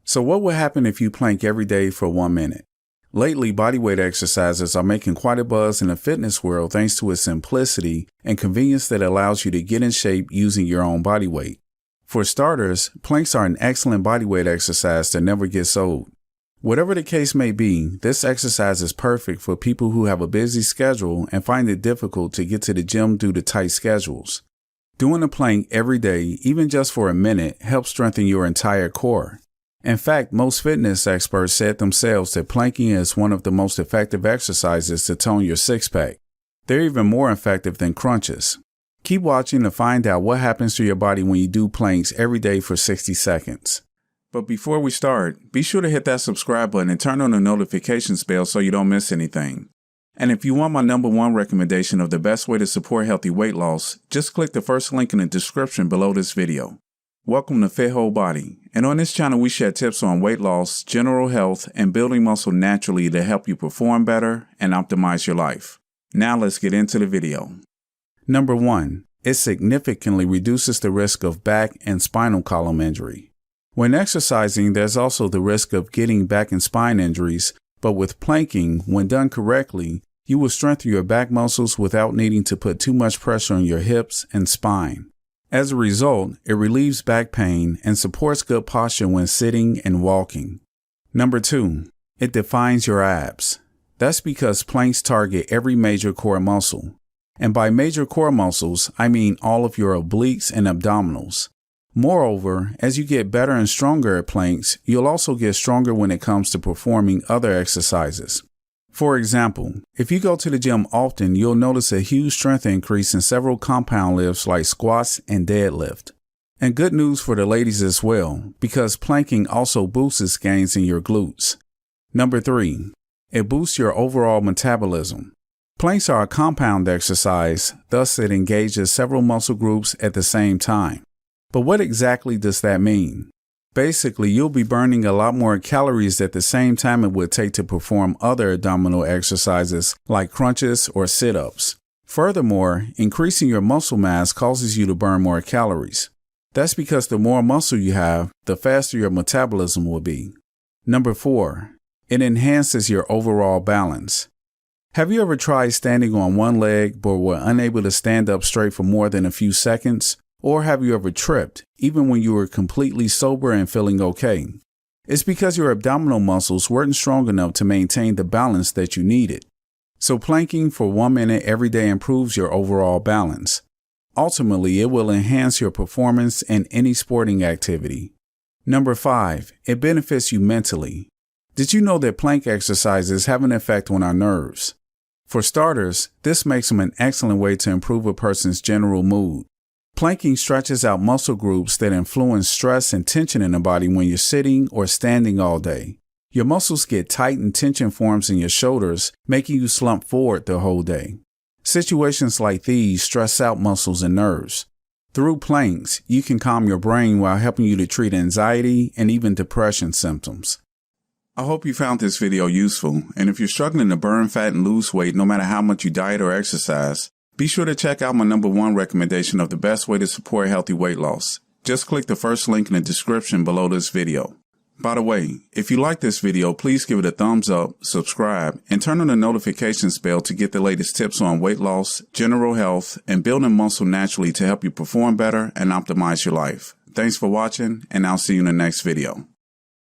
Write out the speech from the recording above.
So what would happen if you plank every day for 1 minute? Lately, bodyweight exercises are making quite a buzz in the fitness world thanks to its simplicity and convenience that allows you to get in shape using your own body weight. For starters, planks are an excellent bodyweight exercise that never gets old. Whatever the case may be, this exercise is perfect for people who have a busy schedule and find it difficult to get to the gym due to tight schedules. Doing a plank every day, even just for a minute, helps strengthen your entire core. In fact, most fitness experts said themselves that planking is one of the most effective exercises to tone your six-pack. They're even more effective than crunches. Keep watching to find out what happens to your body when you do planks every day for 60 seconds. But before we start, be sure to hit that subscribe button and turn on the notifications bell so you don't miss anything. And if you want my #1 recommendation of the best way to support healthy weight loss, just click the first link in the description below this video. Welcome to Fit Wholebody, and on this channel we share tips on weight loss, general health, and building muscle naturally to help you perform better and optimize your life. Now let's get into the video. Number 1. It significantly reduces the risk of back and spinal column injury. When exercising, there's also the risk of getting back and spine injuries, but with planking, when done correctly, you will strengthen your back muscles without needing to put too much pressure on your hips and spine. As a result, it relieves back pain and supports good posture when sitting and walking. Number 2. It defines your abs. That's because planks target every major core muscle. And by major core muscles, I mean all of your obliques and abdominals. Moreover, as you get better and stronger at planks, you'll also get stronger when it comes to performing other exercises. For example, if you go to the gym often, you'll notice a huge strength increase in several compound lifts like squats and deadlift. And good news for the ladies as well, because planking also boosts gains in your glutes. Number 3. It boosts your overall metabolism. Planks are a compound exercise, thus it engages several muscle groups at the same time. But what exactly does that mean? Basically, you'll be burning a lot more calories at the same time it would take to perform other abdominal exercises like crunches or sit-ups. Furthermore, increasing your muscle mass causes you to burn more calories. That's because the more muscle you have, the faster your metabolism will be. Number 4. It enhances your overall balance. Have you ever tried standing on one leg but were unable to stand up straight for more than a few seconds? Or have you ever tripped, even when you were completely sober and feeling okay? It's because your abdominal muscles weren't strong enough to maintain the balance that you needed. So planking for 1 minute every day improves your overall balance. Ultimately, it will enhance your performance in any sporting activity. Number 5. It benefits you mentally. Did you know that plank exercises have an effect on our nerves? For starters, this makes them an excellent way to improve a person's general mood. Planking stretches out muscle groups that influence stress and tension in the body when you're sitting or standing all day. Your muscles get tight and tension forms in your shoulders, making you slump forward the whole day. Situations like these stress out muscles and nerves. Through planks, you can calm your brain while helping you to treat anxiety and even depression symptoms. I hope you found this video useful, and if you're struggling to burn fat and lose weight no matter how much you diet or exercise, be sure to check out my #1 recommendation of the best way to support healthy weight loss. Just click the first link in the description below this video. By the way, if you like this video, please give it a thumbs up, subscribe, and turn on the notifications bell to get the latest tips on weight loss, general health, and building muscle naturally to help you perform better and optimize your life. Thanks for watching, and I'll see you in the next video.